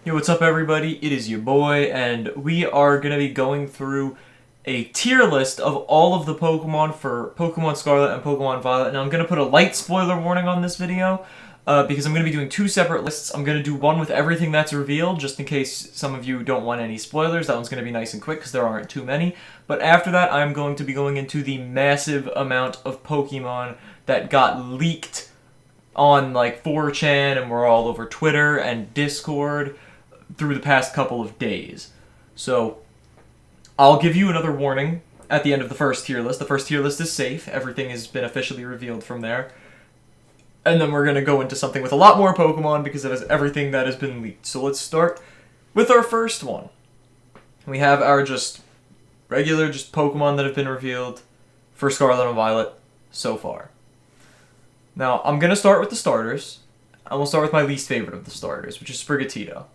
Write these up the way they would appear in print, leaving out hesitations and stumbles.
Yo, what's up everybody? It is your boy, and we are going to be going through a tier list of all of the Pokemon for Pokemon Scarlet and Pokemon Violet. Now I'm going to put a light spoiler warning on this video, because I'm going to be doing two separate lists. I'm going to do one with everything that's revealed, just in case some of you don't want any spoilers. That one's going to be nice and quick, because there aren't too many. But after that, I'm going to be going into the massive amount of Pokemon that got leaked on, like, 4chan, and were all over Twitter and Discord through the past couple of days. So, I'll give you another warning at the end of the first tier list. The first tier list is safe. Everything has been officially revealed from there. And then we're going to go into something with a lot more Pokemon because it has everything that has been leaked. So let's start with our first one. We have our regular Pokemon that have been revealed for Scarlet and Violet so far. Now, I'm going to start with the starters. I will start with my least favorite of the starters, which is Sprigatito.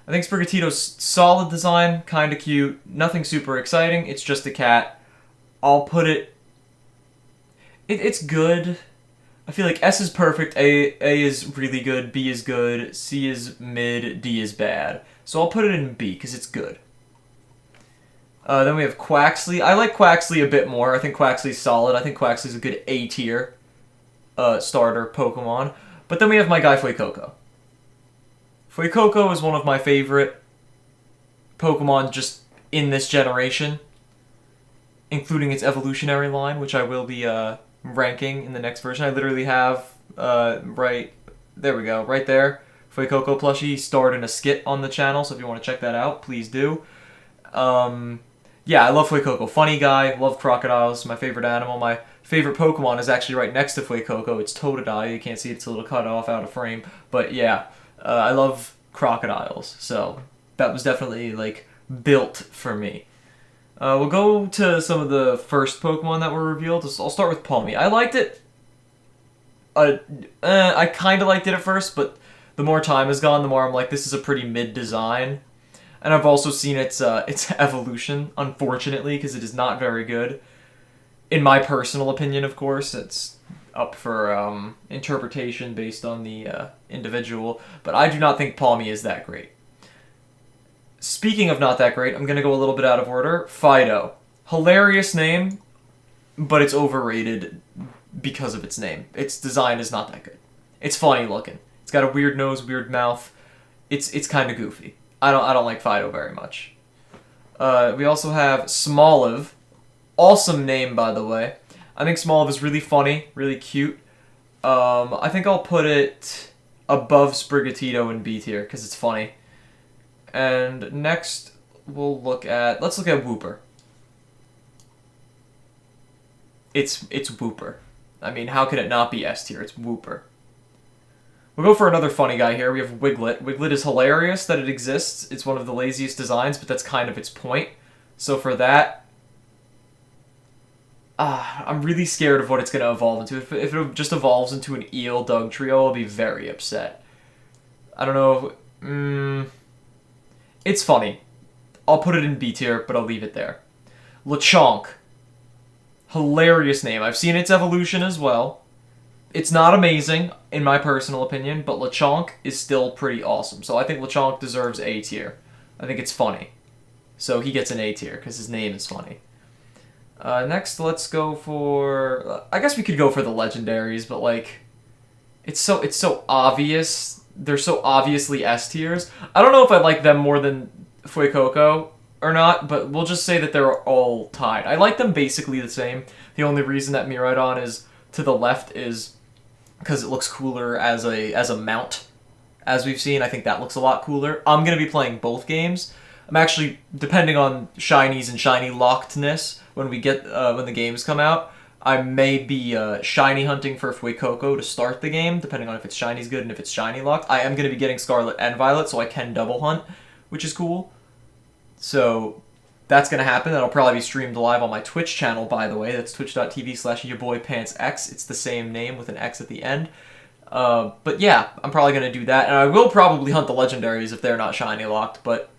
I think Sprigatito's solid design, kind of cute, nothing super exciting, it's just a cat. I'll put it's good. I feel like S is perfect, A is really good, B is good, C is mid, D is bad. So I'll put it in B, because it's good. Then we have Quaxly. I like Quaxly a bit more. I think Quaxly's solid. I think Quaxly's a good A tier starter Pokemon. But then we have my guy Fuecoco. Fuecoco is one of my favorite Pokemon just in this generation, including its evolutionary line, which I will be ranking in the next version. I literally have, right there, Fuecoco plushie starred in a skit on the channel, so if you want to check that out, please do. Yeah, I love Fuecoco. Funny guy, love crocodiles, my favorite animal. My favorite Pokemon is actually right next to Fuecoco. It's Totodile. You can't see it, it's a little cut off out of frame, but yeah. I love crocodiles, so that was definitely, like, built for me. We'll go to some of the first Pokemon that were revealed. I'll start with Palmy. I liked it. I kind of liked it at first, but the more time has gone, the more I'm like, this is a pretty mid design. And I've also seen its evolution, unfortunately, because it is not very good. In my personal opinion, of course, it's up for interpretation based on the individual, but I do not think Palmy is that great. Speaking of not that great, I'm going to go a little bit out of order. Fido. Hilarious name, but it's overrated because of its name. Its design is not that good. It's funny looking. It's got a weird nose, weird mouth. It's kind of goofy. I don't like Fido very much. We also have Smoliv. Awesome name, by the way. I think Smoliv is really funny, really cute. I think I'll put it above Sprigatito in B tier, because it's funny. And next, let's look at Wooper. It's Wooper. I mean, how could it not be S tier? It's Wooper. We'll go for another funny guy here. We have Wiglet. Wiglet is hilarious that it exists. It's one of the laziest designs, but that's kind of its point. So for that, I'm really scared of what it's going to evolve into. If it just evolves into an eel Dugtrio, I'll be very upset. I don't know. It's funny. I'll put it in B tier, but I'll leave it there. Lechonk. Hilarious name. I've seen its evolution as well. It's not amazing, in my personal opinion, but Lechonk is still pretty awesome. So I think Lechonk deserves A tier. I think it's funny. So he gets an A tier, because his name is funny. Next, let's go for... I guess we could go for the legendaries, but, like, it's so obvious. They're so obviously S tiers. I don't know if I like them more than Fuecoco or not, but we'll just say that they're all tied. I like them basically the same. The only reason that Miraidon is to the left is because it looks cooler as a mount. As we've seen, I think that looks a lot cooler. I'm going to be playing both games. I'm actually, depending on shinies and shiny lockedness, when the games come out, I may be shiny hunting for Fuecoco to start the game, depending on if its shiny's good and if it's shiny locked. I am going to be getting Scarlet and Violet, so I can double hunt, which is cool. So that's going to happen. That'll probably be streamed live on my Twitch channel, by the way. That's twitch.tv/yourboypantsx. It's the same name with an X at the end. But yeah, I'm probably going to do that. And I will probably hunt the legendaries if they're not shiny locked, but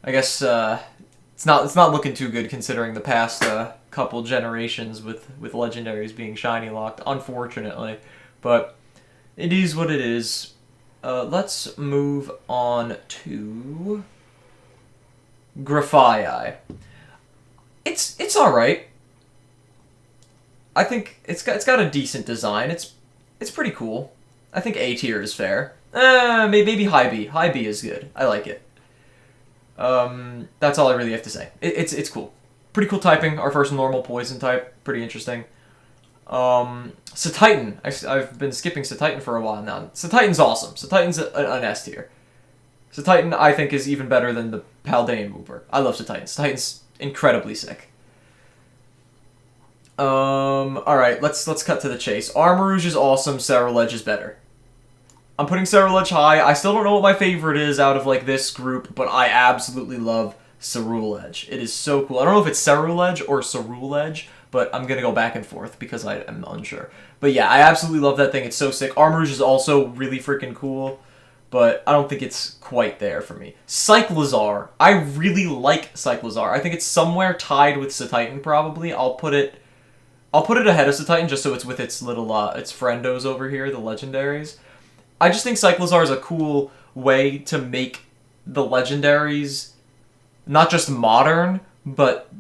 I guess it's not looking too good considering the past couple generations with legendaries being shiny locked, unfortunately. But it is what it is. Let's move on to Grafii. It's all right. I think it's got a decent design. It's pretty cool. I think A tier is fair. Maybe high B. High B is good. I like it. That's all I really have to say. It's cool. Pretty cool typing. Our first normal poison type. Pretty interesting. Satitan. I've been skipping Satitan for a while now. Satitan's awesome. Satitan's an S tier. Satitan, I think, is even better than the Paldean Wooper. I love Satitan. Satitan's incredibly sick. Alright, let's cut to the chase. Armarouge is awesome, Ceruledge is better. I'm putting Ceruledge high. I still don't know what my favorite is out of, like, this group, but I absolutely love Ceruledge. It is so cool. I don't know if it's Ceruledge or Ceruledge, but I'm gonna go back and forth because I am unsure. But yeah, I absolutely love that thing. It's so sick. Armarouge is also really freaking cool, but I don't think it's quite there for me. Cyclizar. I really like Cyclizar. I think it's somewhere tied with Satitan, probably. I'll put it ahead of Satitan just so it's with its little, its friendos over here, the legendaries. I just think Cyclizar is a cool way to make the legendaries not just modern, but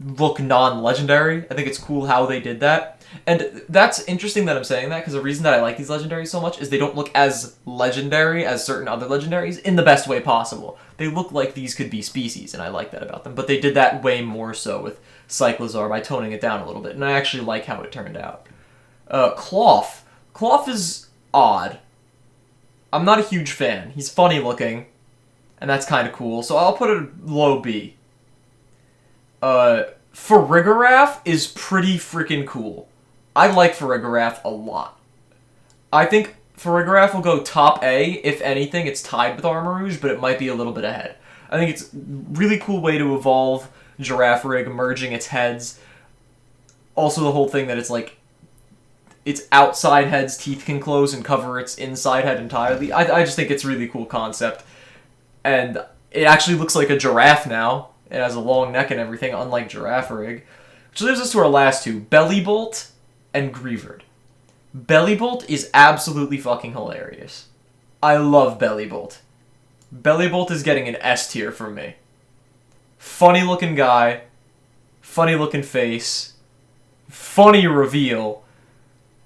look non-legendary. I think it's cool how they did that. And that's interesting that I'm saying that, because the reason that I like these legendaries so much is they don't look as legendary as certain other legendaries in the best way possible. They look like these could be species, and I like that about them. But they did that way more so with Cyclizar by toning it down a little bit, and I actually like how it turned out. Cloth. Cloth is odd. I'm not a huge fan. He's funny looking, and that's kind of cool, so I'll put it low B. Farigiraf is pretty freaking cool. I like Farigiraf a lot. I think Farigiraf will go top A. If anything, it's tied with Armarouge, but it might be a little bit ahead. I think it's a really cool way to evolve Girafarig, merging its heads. Also the whole thing that it's like, its outside head's teeth can close and cover its inside head entirely. I just think it's a really cool concept. And it actually looks like a giraffe now. It has a long neck and everything, unlike Girafarig. Which leaves us to our last two, Bellibolt and Greavard. Bellibolt is absolutely fucking hilarious. I love Bellibolt. Bellibolt is getting an S tier from me. Funny looking guy, funny looking face, funny reveal,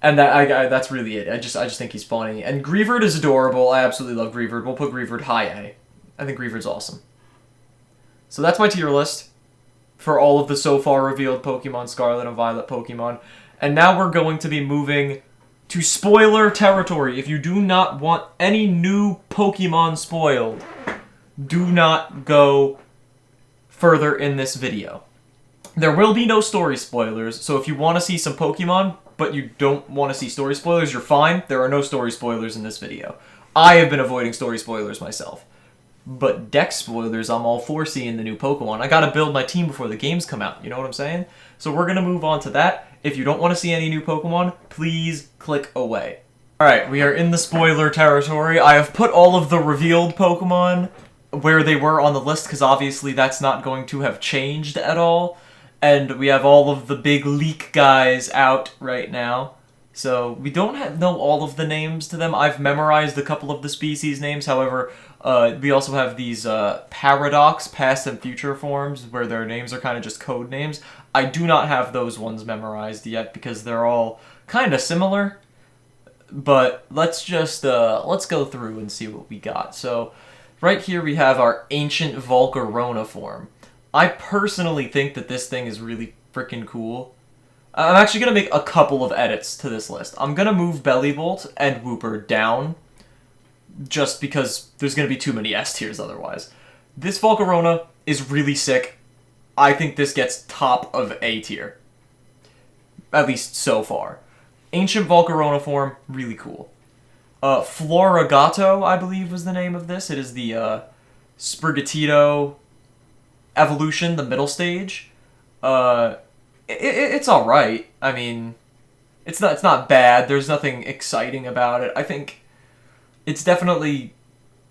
and that's really it. I just think he's funny. And Greavard is adorable. I absolutely love Greavard. We'll put Greavard high A. I think Greavard's awesome. So that's my tier list for all of the so far revealed Pokemon, Scarlet and Violet Pokemon. And now we're going to be moving to spoiler territory. If you do not want any new Pokemon spoiled, do not go further in this video. There will be no story spoilers, so if you want to see some Pokemon, but you don't want to see story spoilers, you're fine. There are no story spoilers in this video. I have been avoiding story spoilers myself. But deck spoilers, I'm all for seeing the new Pokemon. I gotta build my team before the games come out, you know what I'm saying? So we're gonna move on to that. If you don't want to see any new Pokemon, please click away. Alright, we are in the spoiler territory. I have put all of the revealed Pokemon where they were on the list, because obviously that's not going to have changed at all. And we have all of the big leak guys out right now. So we don't know all of the names to them. I've memorized a couple of the species names, however, we also have these Paradox past and future forms where their names are kind of just code names. I do not have those ones memorized yet because they're all kind of similar. But let's just let's go through and see what we got. So right here we have our ancient Volcarona form. I personally think that this thing is really freaking cool. I'm actually going to make a couple of edits to this list. I'm going to move Bellibolt and Wooper down, just because there's going to be too many S tiers otherwise. This Volcarona is really sick. I think this gets top of A tier. At least so far. Ancient Volcarona form, really cool. Florigato, I believe was the name of this. It is the Sprigatito evolution, the middle stage. It's alright. I mean, it's not bad. There's nothing exciting about it. I think it's definitely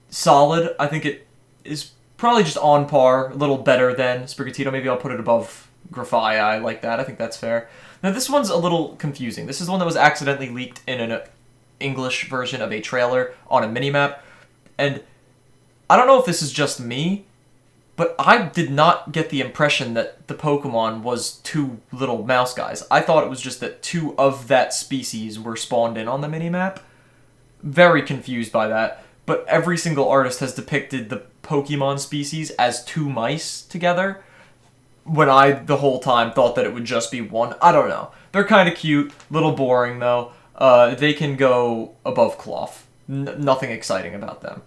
solid. I think it is probably just on par, a little better than Sprigatito. Maybe I'll put it above Grafii. I like that. I think that's fair. Now, this one's a little confusing. This is the one that was accidentally leaked in an English version of a trailer on a minimap, and I don't know if this is just me, but I did not get the impression that the Pokemon was two little mouse guys. I thought it was just that two of that species were spawned in on the minimap. Very confused by that, but every single artist has depicted the Pokemon species as two mice together, when I, the whole time, thought that it would just be one. I don't know. They're kind of cute, little boring though. They can go above cloth. Nothing exciting about them.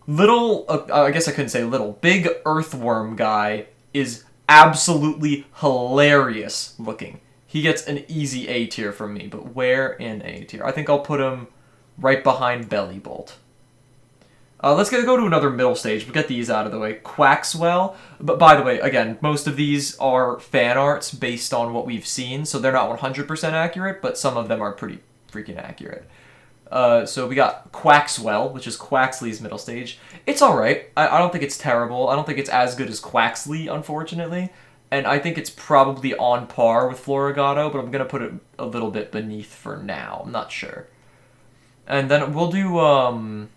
Little, I guess I couldn't say little, big earthworm guy is absolutely hilarious looking. He gets an easy A tier from me, but where in A tier? I think I'll put him right behind Bellybolt. Let's go to another middle stage. We'll get these out of the way. Quaxwell. But by the way, again, most of these are fan arts based on what we've seen, so they're not 100% accurate, but some of them are pretty freaking accurate. So we got Quaxwell, which is Quaxly's middle stage. It's alright. I don't think it's terrible. I don't think it's as good as Quaxly, unfortunately. And I think it's probably on par with Florigato, but I'm going to put it a little bit beneath for now. I'm not sure. And then we'll do,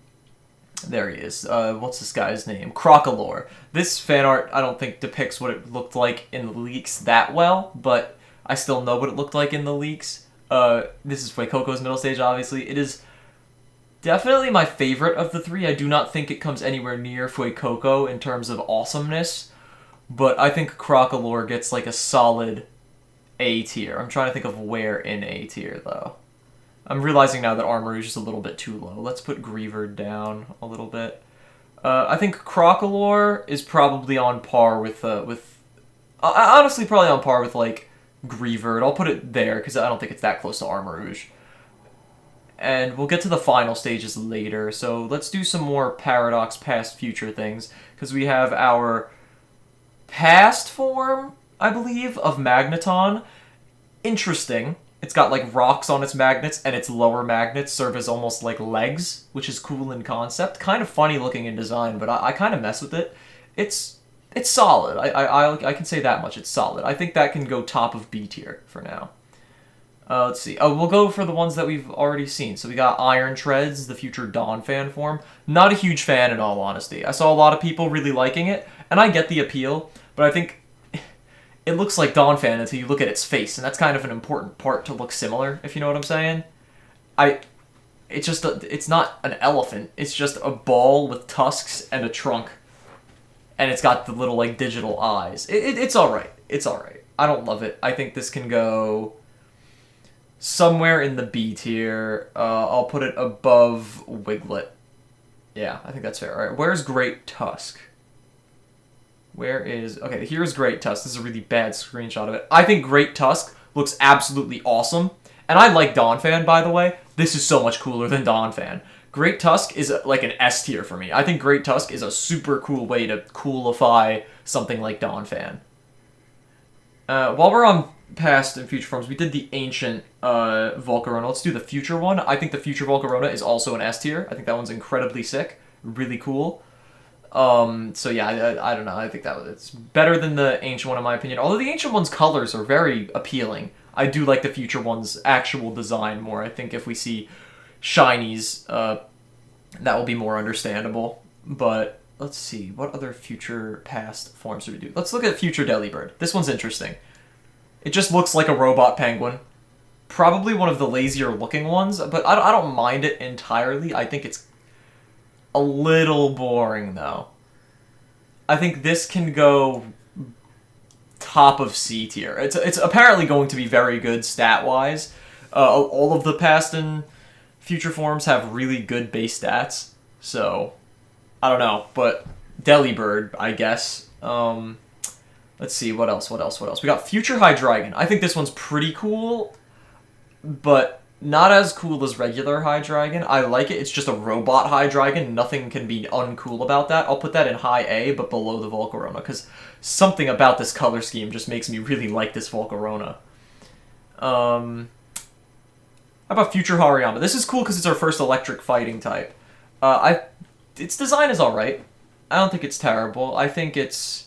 there he is. What's this guy's name? Crocolore. This fan art, I don't think, depicts what it looked like in the leaks that well, but I still know what it looked like in the leaks. This is Fuecoco's middle stage, obviously. It is definitely my favorite of the three. I do not think it comes anywhere near Fuecoco in terms of awesomeness, but I think Crocolore gets like a solid A tier. I'm trying to think of where in A tier, though. I'm realizing now that Armarouge is a little bit too low. Let's put Greavard down a little bit. I think Crocolore is probably on par with honestly, probably on par with, like, Greavard. I'll put it there, because I don't think it's that close to Armarouge. And we'll get to the final stages later, so let's do some more Paradox Past Future things, because we have our past form, I believe, of Magneton. Interesting. It's got, like, rocks on its magnets, and its lower magnets serve as almost like legs, which is cool in concept. Kind of funny looking in design, but I kind of mess with it. It's solid. I can say that much. It's solid. I think that can go top of B tier for now. Let's see. Oh, we'll go for the ones that we've already seen. So we got Iron Treads, the future Dawn fan form. Not a huge fan, in all honesty. I saw a lot of people really liking it, and I get the appeal, but I think it looks like Donphan until you look at its face, and that's kind of an important part to look similar, if you know what I'm saying. It's not an elephant. It's just a ball with tusks and a trunk, and it's got the little, like, digital eyes. It's alright. It's alright. I don't love it. I think this can go somewhere in the B tier. I'll put it above Wiglet. Yeah, I think that's fair. Alright, where's Great Tusk? Where is... Okay, here's Great Tusk. This is a really bad screenshot of it. I think Great Tusk looks absolutely awesome. And I like Donphan, by the way. This is so much cooler than Donphan. Great Tusk is like an S tier for me. I think Great Tusk is a super cool way to coolify something like Donphan. While we're on past and future forms, we did the ancient Volcarona. Let's do the future one. I think the future Volcarona is also an S tier. I think that one's incredibly sick. Really cool. So yeah, I don't know. I think it's better than the ancient one in my opinion. Although the ancient one's colors are very appealing. I do like the future one's actual design more. I think if we see shinies, that will be more understandable. But let's see, what other future past forms do we do? Let's look at future Delibird. This one's interesting. It just looks like a robot penguin. Probably one of the lazier looking ones, but I don't mind it entirely. I think it's a little boring, though. I think this can go top of C tier. It's apparently going to be very good stat-wise. All of the past and future forms have really good base stats, so I don't know, but Delibird, I guess. Let's see, what else? We got Future Hydreigon. I think this one's pretty cool, but not as cool as regular Hydreigon. I like it. It's just a robot Hydreigon. Nothing can be uncool about that. I'll put that in high A, but below the Volcarona, because something about this color scheme just makes me really like this Volcarona. How about Future Hariyama? This is cool because it's our first electric fighting type. Its design is alright. I don't think it's terrible. I think it's...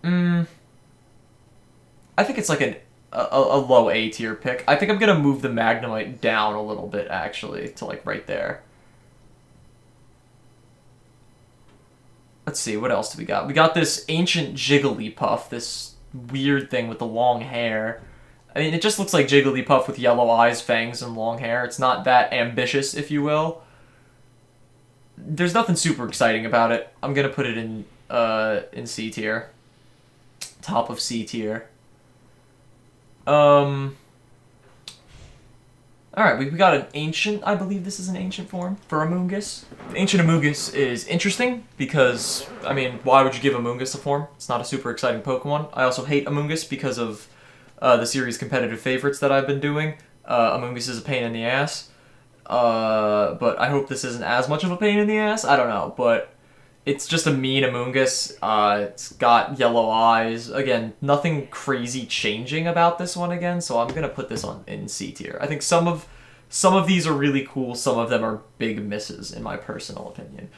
I think it's like an a low A tier pick. I think I'm gonna move the Magnemite down a little bit, actually, to like right there. Let's see, what else do we got? We got this ancient Jigglypuff, this weird thing with the long hair. I mean, it just looks like Jigglypuff with yellow eyes, fangs, and long hair. It's not that ambitious, if you will. There's nothing super exciting about it. I'm gonna put it in C tier. Top of C tier. Alright, we got an ancient, I believe this is an ancient form for Amoonguss. Ancient Amoonguss is interesting because, I mean, why would you give Amoonguss a form? It's not a super exciting Pokemon. I also hate Amoonguss because of the series competitive favorites that I've been doing. Amoonguss is a pain in the ass. But I hope this isn't as much of a pain in the ass. I don't know, but it's just a mean Amoonguss. It's got yellow eyes. Again, nothing crazy changing about this one again, so I'm gonna put this on in C tier. I think some of these are really cool. Some of them are big misses, in my personal opinion.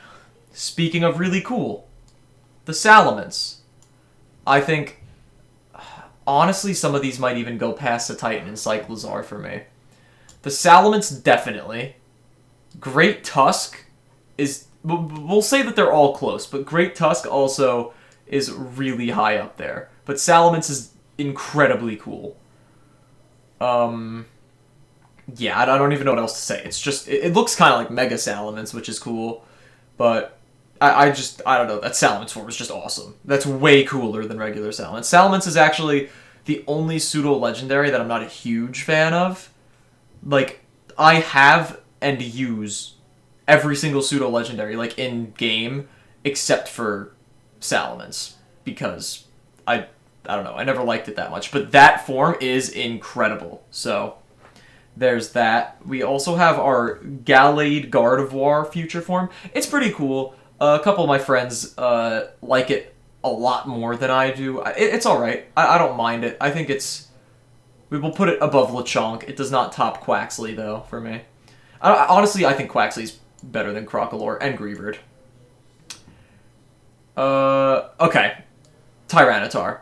Speaking of really cool, the Salamence. I think, honestly, some of these might even go past the Titan and Cyclizar for me. The Salamence, definitely. Great Tusk is... We'll say that they're all close, but Great Tusk also is really high up there. But Salamence is incredibly cool. Yeah, I don't even know what else to say. It's just... It looks kind of like Mega Salamence, which is cool. But I don't know. That Salamence form is just awesome. That's way cooler than regular Salamence. Salamence is actually the only pseudo-legendary that I'm not a huge fan of. Like, I have and use every single pseudo-legendary, like, in-game, except for Salamence. Because I don't know, I never liked it that much. But that form is incredible. So, there's that. We also have our Gallade Gardevoir future form. It's pretty cool. A couple of my friends like it a lot more than I do. It's alright. I don't mind it. I think it's... We will put it above Lechonk. It does not top Quaxly, though, for me. Honestly, I think Quaxly's better than Crocolore and Greavard. Okay. Tyranitar.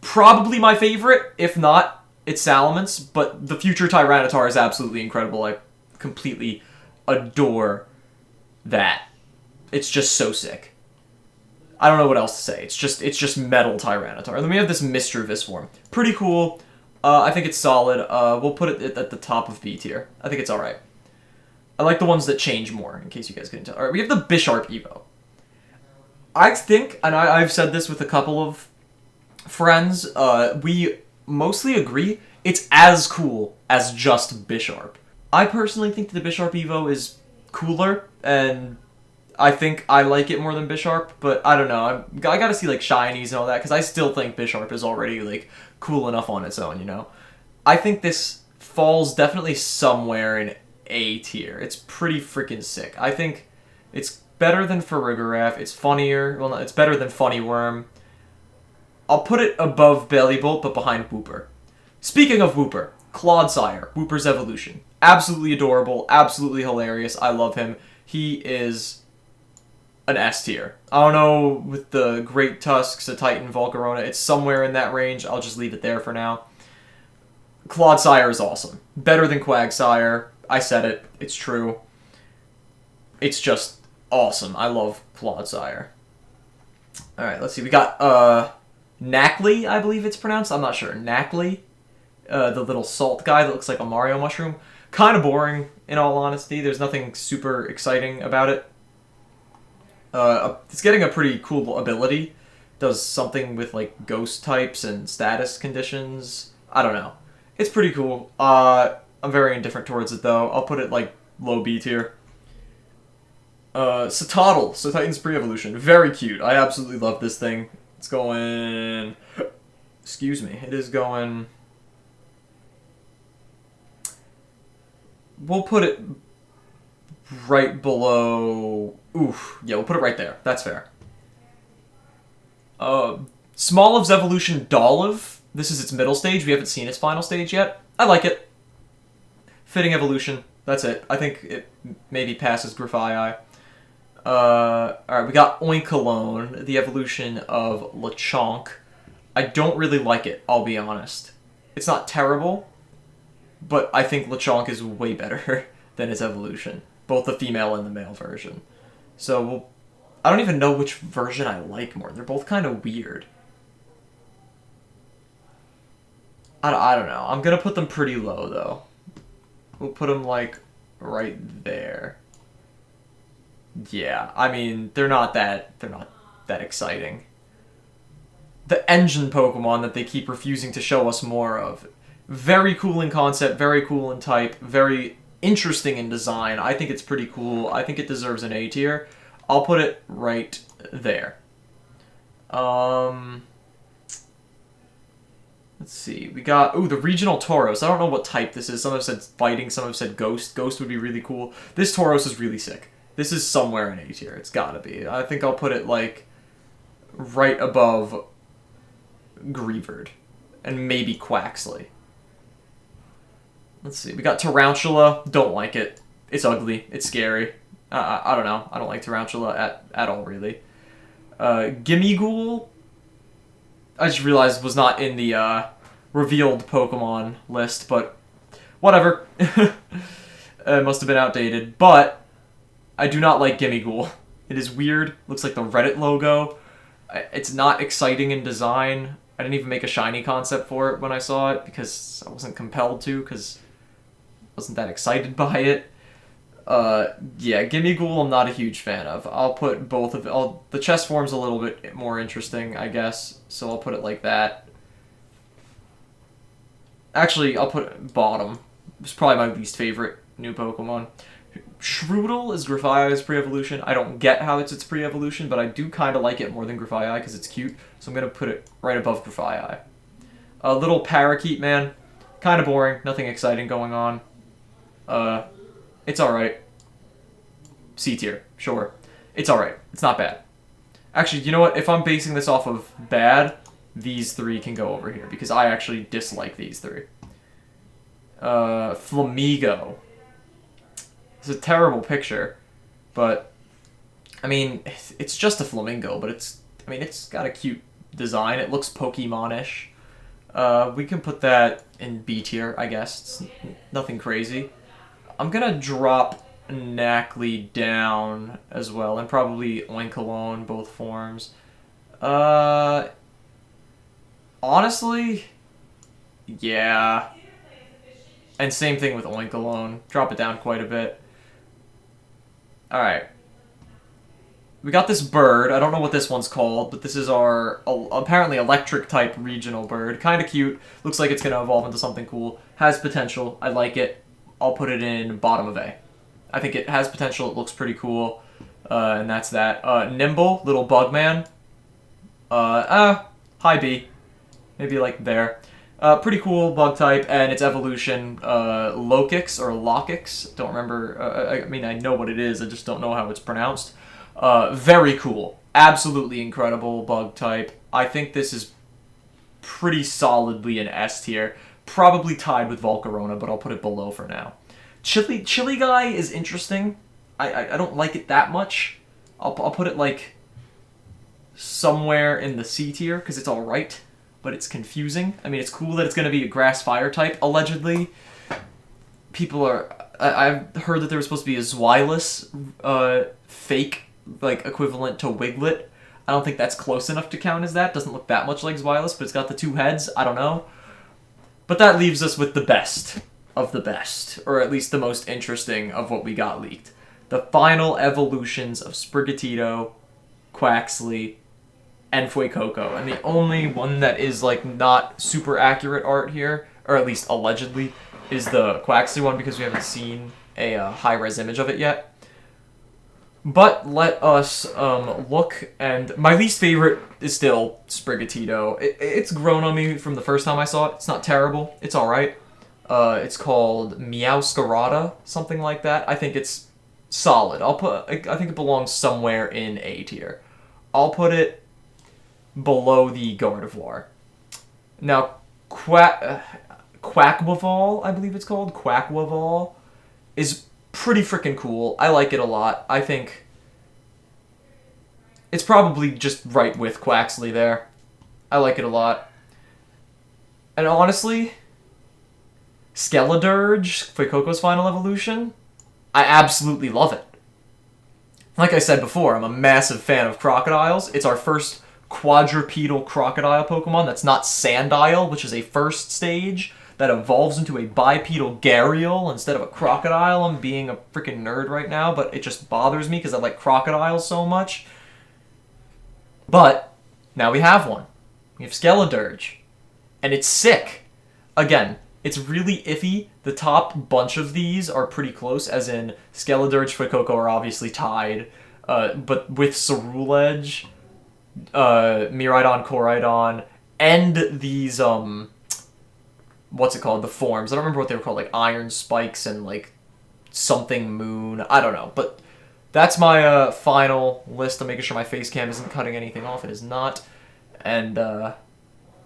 Probably my favorite. If not, it's Salamence, but the future Tyranitar is absolutely incredible. I completely adore that. It's just so sick. I don't know what else to say. It's just metal Tyranitar. And then we have this Mischievous form. Pretty cool. I think it's solid. We'll put it at the top of B tier. I think it's alright. I like the ones that change more, in case you guys couldn't tell. Alright, we have the Bisharp Evo. I think, and I've said this with a couple of friends, we mostly agree it's as cool as just Bisharp. I personally think that the Bisharp Evo is cooler, and I think I like it more than Bisharp, but I don't know. I gotta see, like, shinies and all that, because I still think Bisharp is already, like, cool enough on its own, you know? I think this falls definitely somewhere in A tier. It's pretty freaking sick. I think it's better than Farigiraf. It's funnier. Well, no, it's better than Funny Worm. I'll put it above Bellybolt, but behind Wooper. Speaking of Wooper, Clodsire, Wooper's evolution. Absolutely adorable, absolutely hilarious. I love him. He is an S tier. I don't know, with the Great Tusks, a Titan, Volcarona, it's somewhere in that range. I'll just leave it there for now. Clodsire is awesome. Better than Quagsire. I said it. It's true. It's just awesome. I love Clodsire. Alright, let's see. We got, Knackley, I believe it's pronounced. I'm not sure. Knackley. The little salt guy that looks like a Mario mushroom. Kind of boring, in all honesty. There's nothing super exciting about it. It's getting a pretty cool ability. Does something with, like, ghost types and status conditions. I don't know. It's pretty cool. I'm very indifferent towards it, though. I'll put it, like, low B tier. Satotl, so Titan's pre-evolution. Very cute. I absolutely love this thing. It's going... Excuse me. It is going... We'll put it right below... Oof. Yeah, we'll put it right there. That's fair. Smoliv's evolution, Dolliv. This is its middle stage. We haven't seen its final stage yet. I like it. Fitting evolution. That's it. I think it maybe passes Grafaiai. Alright, we got Oinkalone, the evolution of Lechonk. I don't really like it, I'll be honest. It's not terrible, but I think Lechonk is way better than its evolution. Both the female and the male version. So, I don't even know which version I like more. They're both kind of weird. I don't know. I'm gonna put them pretty low, though. We'll put them, like, right there. Yeah, I mean, they're not that exciting. The engine Pokemon that they keep refusing to show us more of. Very cool in concept, very cool in type, very interesting in design. I think it's pretty cool. I think it deserves an A tier. I'll put it right there. Let's see. We got, the regional Tauros. I don't know what type this is. Some have said fighting, some have said ghost. Ghost would be really cool. This Tauros is really sick. This is somewhere in A tier. It's gotta be. I think I'll put it, like, right above Greavard. And maybe Quaxley. Let's see. We got Tarantula. Don't like it. It's ugly. It's scary. I don't know. I don't like Tarantula at all, really. Gimmighoul, I just realized was not in the revealed Pokemon list, but whatever. It must have been outdated. But I do not like Gimmighoul. It is weird. Looks like the Reddit logo. It's not exciting in design. I didn't even make a shiny concept for it when I saw it because I wasn't compelled to because I wasn't that excited by it. Yeah, Gimmighoul I'm not a huge fan of. I'll put both of it. The chest form's a little bit more interesting, I guess, so I'll put it like that. Actually, I'll put it bottom. It's probably my least favorite new Pokemon. Shroodle is Grafaiai's pre-evolution. I don't get how it's its pre-evolution, but I do kind of like it more than Grafaiai because it's cute, so I'm going to put it right above Grafaiai. A little Parakeet, man. Kind of boring. Nothing exciting going on. It's alright. C tier. Sure. It's alright. It's not bad. Actually, you know what? If I'm basing this off of bad, these three can go over here, because I actually dislike these three. Flamigo. It's a terrible picture, but, I mean, it's just a flamingo, but it's got a cute design. It looks Pokemon-ish. We can put that in B tier, I guess. It's nothing crazy. I'm gonna drop Knackley down as well, and probably Oinkologne, both forms. Honestly, yeah. And same thing with Oinkologne. Drop it down quite a bit. Alright. We got this bird. I don't know what this one's called, but this is our apparently electric-type regional bird. Kind of cute. Looks like it's going to evolve into something cool. Has potential. I like it. I'll put it in bottom of A. I think it has potential. It looks pretty cool. And that's that. Nimble, little bug man. High B. Maybe like there. Pretty cool bug type, and its evolution, Lokix or Lokix. Don't remember. I mean, I know what it is. I just don't know how it's pronounced. Very cool. Absolutely incredible bug type. I think this is pretty solidly an S tier. Probably tied with Volcarona, but I'll put it below for now. Chili Guy is interesting. I don't like it that much. I'll put it like somewhere in the C tier because it's alright, but it's confusing. I mean, it's cool that it's going to be a grass fire type, allegedly. People are... I've heard that there was supposed to be a Zweilous fake, like, equivalent to Wiglet. I don't think that's close enough to count as that. Doesn't look that much like Zweilous, but it's got the two heads. I don't know. But that leaves us with the best of the best, or at least the most interesting of what we got leaked. The final evolutions of Sprigatito, Quaxley, and Fuecoco. And the only one that is, like, not super accurate art here, or at least allegedly, is the Quaxley one, because we haven't seen a high-res image of it yet. But let us look, and my least favorite is still Sprigatito. It's grown on me from the first time I saw it. It's not terrible. It's alright. It's called Meowscarada, something like that. I think it's solid. I think it belongs somewhere in A tier. I'll put it below the Gardevoir. Now, Quackwaval, I believe it's called, Quackwaval, is pretty freaking cool. I like it a lot. I think it's probably just right with Quaxley there. I like it a lot. And honestly, Skeledirge, Fuecoco's final evolution, I absolutely love it. Like I said before, I'm a massive fan of crocodiles. It's our first quadrupedal crocodile Pokemon that's not Sandile, which is a first stage that evolves into a bipedal Gharial instead of a crocodile. I'm being a freaking nerd right now, but it just bothers me because I like crocodiles so much. But now we have one. We have Skeledirge. And it's sick. Again, it's really iffy. The top bunch of these are pretty close, as in Skeledirge, Fuecoco are obviously tied. But with Ceruledge, Miraidon, Koraidon, and these, what's it called? The forms. I don't remember what they were called, like Iron Spikes and, like, something Moon. I don't know. But that's my final list. I'm making sure my face cam isn't cutting anything off. It is not. And,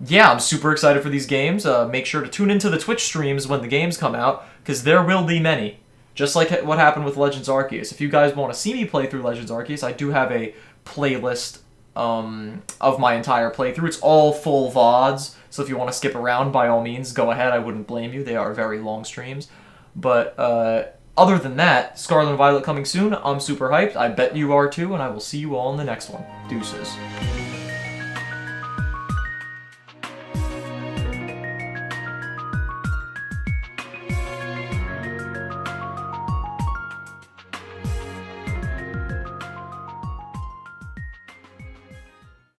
yeah, I'm super excited for these games. Make sure to tune into the Twitch streams when the games come out, because there will be many. Just like what happened with Legends Arceus. If you guys want to see me play through Legends Arceus, I do have a playlist of my entire playthrough. It's all full VODs, so if you want to skip around, by all means, go ahead. I wouldn't blame you. They are very long streams. But other than that, Scarlet and Violet coming soon. I'm super hyped. I bet you are too, and I will see you all in the next one. Deuces.